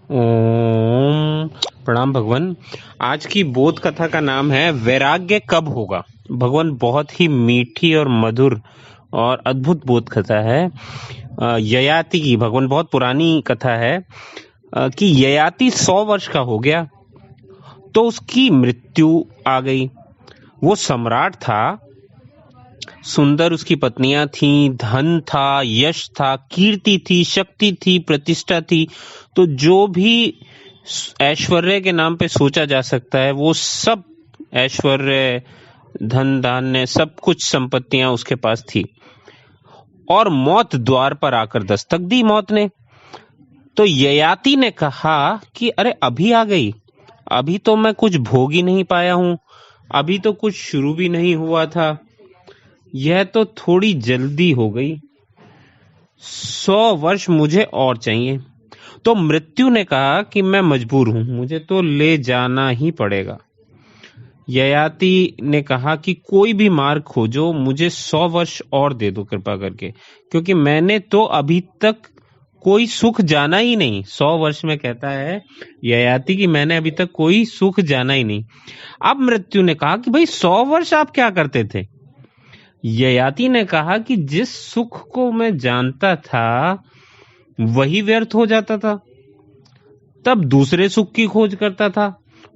ओम प्रणाम भगवान। आज की बोध कथा का नाम है वैराग्य कब होगा। भगवान बहुत ही मीठी और मधुर और अद्भुत बोध कथा है। ययाति की, भगवान बहुत पुरानी कथा है कि ययाति 100 वर्ष का हो गया तो उसकी मृत्यु आ गई। वो सम्राट था, सुंदर उसकी पत्नियां थीं, धन था, यश था, कीर्ति थी, शक्ति थी, प्रतिष्ठा थी। तो जो भी ऐश्वर्य के नाम पे सोचा जा सकता है वो सब ऐश्वर्य, धन धान्य, सब कुछ संपत्तियां उसके पास थी। और मौत द्वार पर आकर दस्तक दी मौत ने। तो ययाति ने कहा कि अरे अभी आ गई, अभी तो मैं कुछ भोग ही नहीं पाया हूं, अभी तो कुछ शुरू भी नहीं हुआ था, यह तो थोड़ी जल्दी हो गई। 100 वर्ष मुझे और चाहिए। तो मृत्यु ने कहा कि मैं मजबूर हूं, मुझे तो ले जाना ही पड़ेगा। ययाति ने कहा कि कोई भी मार्ग खोजो, मुझे 100 वर्ष और दे दो कृपा करके, क्योंकि मैंने तो अभी तक कोई सुख जाना ही नहीं। 100 वर्ष में कहता है ययाति कि मैंने अभी तक कोई सुख जाना ही नहीं। अब मृत्यु ने कहा कि भाई 100 वर्ष आप क्या करते थे। ययाति ने कहा कि जिस सुख को मैं जानता था वही व्यर्थ हो जाता था, तब दूसरे सुख की खोज करता था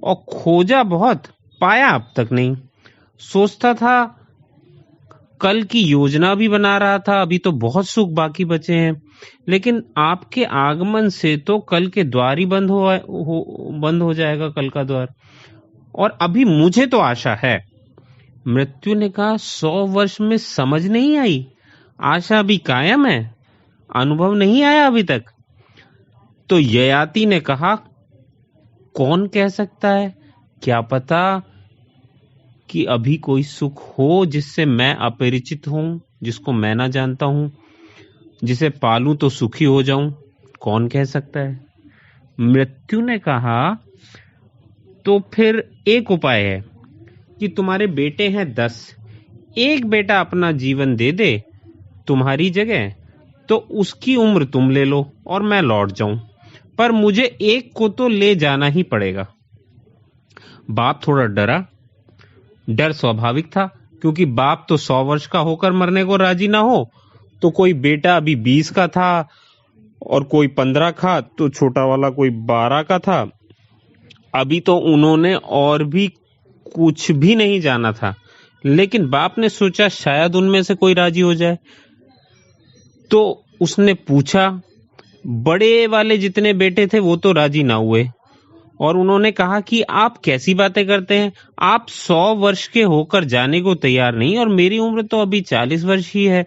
और खोजा बहुत, पाया अब तक नहीं। सोचता था, कल की योजना भी बना रहा था, अभी तो बहुत सुख बाकी बचे हैं, लेकिन आपके आगमन से तो कल के द्वार ही बंद हो जाएगा, कल का द्वार। और अभी मुझे तो आशा है। मृत्यु ने कहा 100 वर्ष में समझ नहीं आई, आशा भी कायम है, अनुभव नहीं आया अभी तक। तो ययाति ने कहा कौन कह सकता है, क्या पता कि अभी कोई सुख हो जिससे मैं अपरिचित हूं, जिसको मैं ना जानता हूं, जिसे पालूं तो सुखी हो जाऊं, कौन कह सकता है। मृत्यु ने कहा तो फिर एक उपाय है कि तुम्हारे बेटे हैं 10, एक बेटा अपना जीवन दे दे तुम्हारी जगह, तो उसकी उम्र तुम ले लो और मैं लौट जाऊं, पर मुझे एक को तो ले जाना ही पड़ेगा। बाप थोड़ा डरा। डर स्वाभाविक था, क्योंकि बाप तो 100 वर्ष का होकर मरने को राजी ना हो, तो कोई बेटा अभी 20 का था और कोई 15 का, तो छोटा वाला कोई 12 का था। अभी तो उन्होंने और भी कुछ भी नहीं जाना था, लेकिन बाप ने सोचा शायद उनमें से कोई राजी हो जाए। तो उसने पूछा, बड़े वाले जितने बेटे थे वो तो राजी ना हुए, और उन्होंने कहा कि आप कैसी बातें करते हैं, आप 100 वर्ष के होकर जाने को तैयार नहीं, और मेरी उम्र तो अभी 40 वर्ष ही है,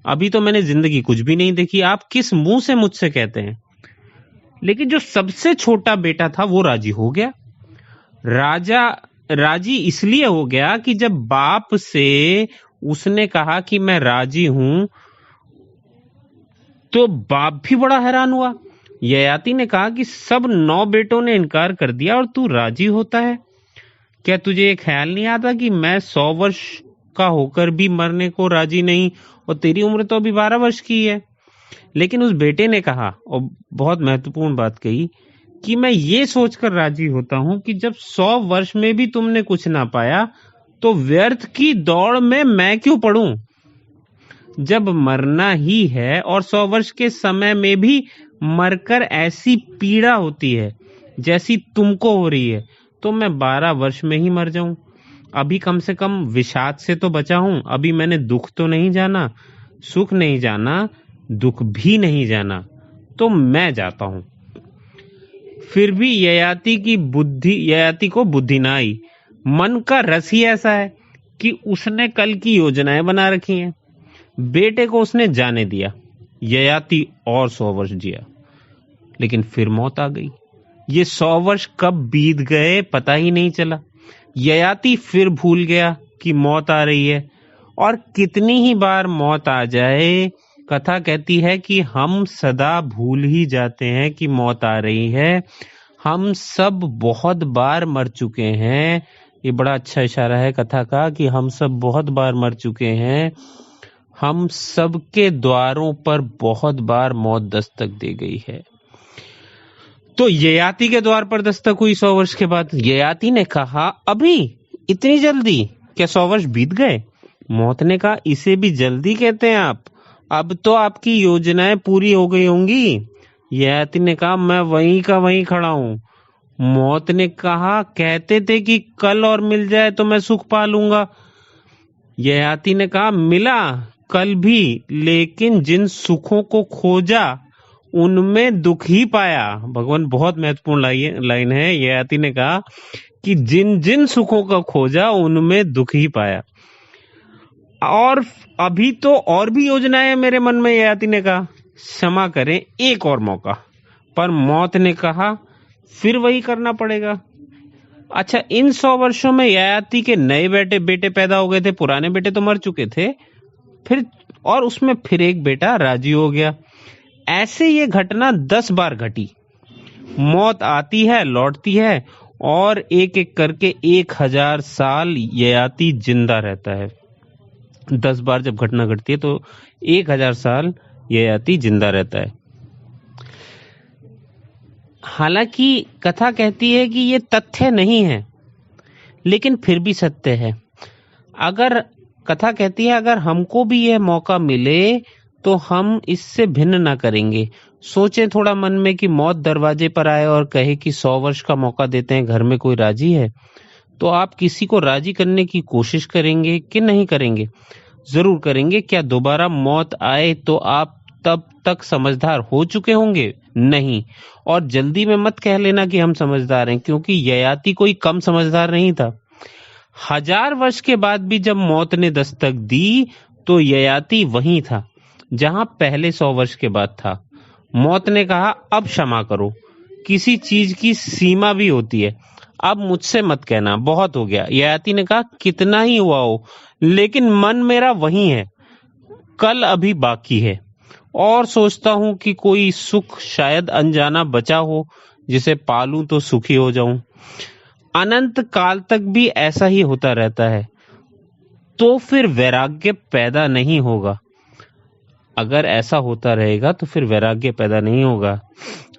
अभी तो मैंने जिंदगी कुछ भी नहीं देखी, आप किस मुंह से मुझसे कहते हैं। लेकिन जो सबसे छोटा बेटा था वो राजी हो गया। राजा राजी इसलिए हो गया कि जब बाप से उसने कहा कि मैं राजी हूं, तो बाप भी बड़ा हैरान हुआ। ययाति ने कहा कि सब 9 बेटों ने इनकार कर दिया और तू राजी होता है, क्या तुझे ये ख्याल नहीं आता कि मैं 100 वर्ष का होकर भी मरने को राजी नहीं, और तेरी उम्र तो अभी 12 वर्ष की है। लेकिन उस बेटे ने कहा, और बहुत महत्वपूर्ण बात कही, कि मैं ये सोचकर राजी होता हूं कि जब 100 वर्ष में भी तुमने कुछ ना पाया तो व्यर्थ की दौड़ में मैं क्यों पड़ूं। जब मरना ही है और 100 वर्ष के समय में भी मरकर ऐसी पीड़ा होती है जैसी तुमको हो रही है, तो मैं 12 वर्ष में ही मर जाऊं। अभी कम से कम विषाद से तो बचा हूं, अभी मैंने दुख तो नहीं जाना, सुख नहीं जाना, दुख भी नहीं जाना, तो मैं जाता हूं। फिर भी ययाति को बुद्धि ना आई। मन का रस ही ऐसा है कि उसने कल की योजनाएं बना रखी हैं। बेटे को उसने जाने दिया। ययाति और 100 वर्ष जिया, लेकिन फिर मौत आ गई। ये 100 वर्ष कब बीत गए पता ही नहीं चला। ययाति फिर भूल गया कि मौत आ रही है, और कितनी ही बार मौत आ जाए, कथा कहती है कि हम सदा भूल ही जाते हैं कि मौत आ रही है। हम सब बहुत बार मर चुके हैं। ये बड़ा अच्छा इशारा है कथा का कि हम सब बहुत बार मर चुके हैं। हम सबके द्वारों पर बहुत बार मौत दस्तक दे गई है। तो ययाति के द्वार पर दस्तक हुई 100 वर्ष के बाद। ययाति ने कहा, अभी इतनी जल्दी? क्या 100 वर्ष बीत गए? मौत ने कहा, इसे भी जल्दी कहते हैं आप? अब तो आपकी योजनाएं पूरी हो गई होंगी। ययाति ने कहा, मैं वहीं का वहीं खड़ा हूं। मौत ने कहा, कहते थे कि कल और मिल जाए तो मैं सुख पा लूंगा। ययाति ने कहा, मिला कल भी, लेकिन जिन सुखों को खोजा उनमें दुख ही पाया। भगवान, बहुत महत्वपूर्ण लाइन है। ययाति ने कहा कि जिन जिन सुखों का खोजा उनमें दुख ही पाया। और अभी तो और भी योजनाएं है मेरे मन में, ययाति ने कहा। क्षमा करें, एक और मौका। पर मौत ने कहा, फिर वही करना पड़ेगा। अच्छा, इन 100 वर्षों में ययाति के नए बेटे पैदा हो गए थे, पुराने बेटे तो मर चुके थे। फिर और उसमें फिर एक बेटा राजी हो गया। ऐसे ये घटना 10 बार घटी। मौत आती है, लौटती है, और एक एक करके 1000 साल ययाति जिंदा रहता है। 10 बार जब घटना घटती है तो 1000 साल ययाति जिंदा रहता है। हालांकि कथा कहती है कि ये तथ्य नहीं है, लेकिन फिर भी सत्य है। अगर कथा कहती है अगर हमको भी यह मौका मिले तो हम इससे भिन्न ना करेंगे। सोचें थोड़ा मन में कि मौत दरवाजे पर आए और कहे कि 100 वर्ष का मौका देते हैं, घर में कोई राजी है? तो आप किसी को राजी करने की कोशिश करेंगे कि नहीं करेंगे? जरूर करेंगे। क्या दोबारा मौत आए तो आप तब तक समझदार हो चुके होंगे? नहीं। और जल्दी में मत कह लेना कि हम समझदार हैं, क्योंकि ययाति कोई कम समझदार नहीं था। 1000 वर्ष के बाद भी जब मौत ने दस्तक दी तो ययाति वहीं था जहां पहले 100 वर्ष के बाद था। मौत ने कहा, अब क्षमा करो। किसी चीज की सीमा भी होती है, अब मुझसे मत कहना, बहुत हो गया। ययाति ने कहा, कितना ही हुआ हो, लेकिन मन मेरा वही है। कल अभी बाकी है, और सोचता हूं कि कोई सुख शायद अनजाना बचा हो, जिसे पालूं तो सुखी हो जाऊं। अनंत काल तक भी ऐसा ही होता रहता है, तो फिर वैराग्य पैदा नहीं होगा। अगर ऐसा होता रहेगा तो फिर वैराग्य पैदा नहीं होगा।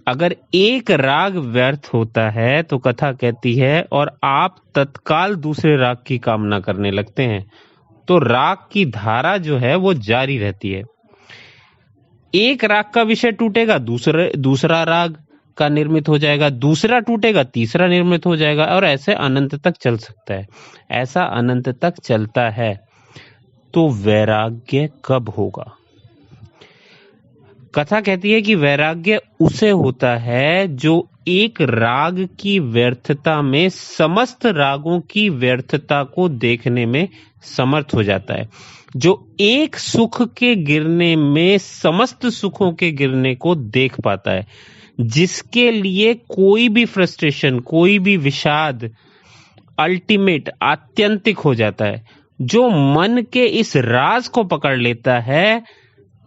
अगर एक राग व्यर्थ होता है तो कथा कहती है और आप तत्काल दूसरे राग की कामना करने लगते हैं, तो राग की धारा जो है वो जारी रहती है। एक राग का विषय टूटेगा, दूसरा राग का निर्मित हो जाएगा, दूसरा टूटेगा, तीसरा निर्मित हो जाएगा, और ऐसे अनंत तक चल सकता है। ऐसा अनंत तक चलता है, तो वैराग्य कब होगा? कथा कहती है कि वैराग्य उसे होता है जो एक राग की व्यर्थता में समस्त रागों की व्यर्थता को देखने में समर्थ हो जाता है, जो एक सुख के गिरने में समस्त सुखों के गिरने को देख पाता है, जिसके लिए कोई भी फ्रस्ट्रेशन, कोई भी विषाद अल्टीमेट, आत्यंतिक हो जाता है। जो मन के इस राज को पकड़ लेता है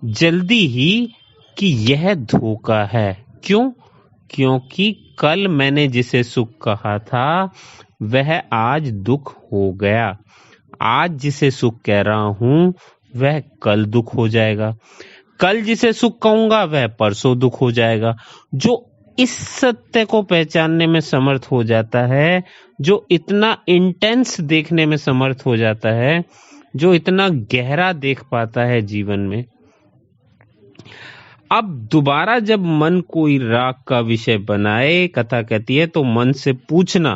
जल्दी ही कि यह धोखा है। क्यों? क्योंकि कल मैंने जिसे सुख कहा था वह आज दुख हो गया। आज जिसे सुख कह रहा हूं वह कल दुख हो जाएगा। कल जिसे सुख कहूंगा वह परसों दुख हो जाएगा। जो इस सत्य को पहचानने में समर्थ हो जाता है, जो इतना इंटेंस देखने में समर्थ हो जाता है, जो इतना गहरा देख पाता है जीवन में, अब दोबारा जब मन कोई राग का विषय बनाए, कथा कहती है, तो मन से पूछना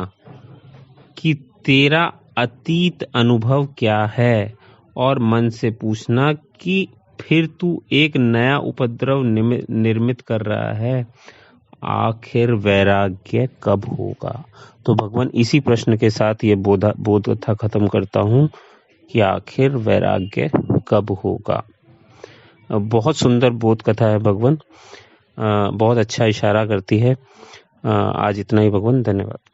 कि तेरा अतीत अनुभव क्या है, और मन से पूछना कि फिर तू एक नया उपद्रव निर्मित कर रहा है, आखिर वैराग्य कब होगा? तो भगवान इसी प्रश्न के साथ ये बोध कथा खत्म करता हूँ कि आखिर वैराग्य कब होगा। बहुत सुंदर बोध कथा है भगवान, बहुत अच्छा इशारा करती है। आज इतना ही भगवान, धन्यवाद।